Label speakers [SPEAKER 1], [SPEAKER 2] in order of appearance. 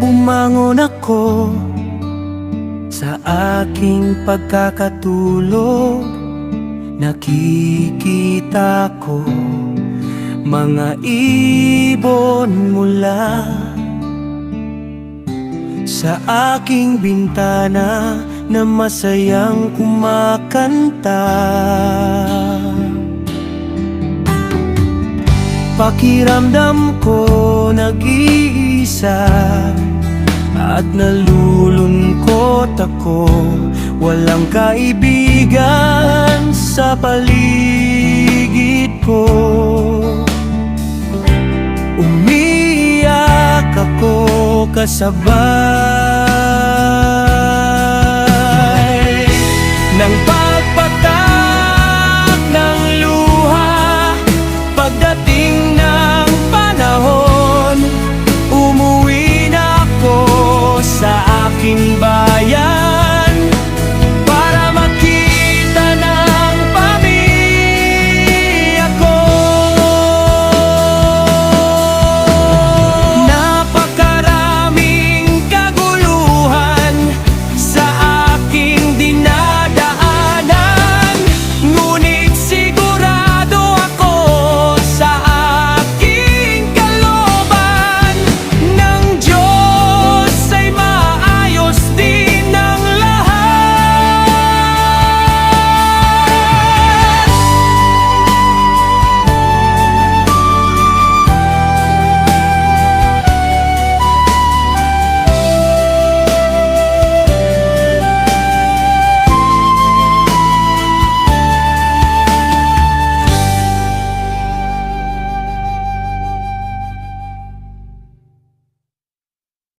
[SPEAKER 1] Bumangon ako sa aking pagkakatulog. Nakikita ko mga ibon mula sa aking bintana na masayang kumakanta. Pakiramdam ko nag-iisa at nalulungkot ako. Walang kaibigan sa paligid ko. Umiyak ako kasabay ng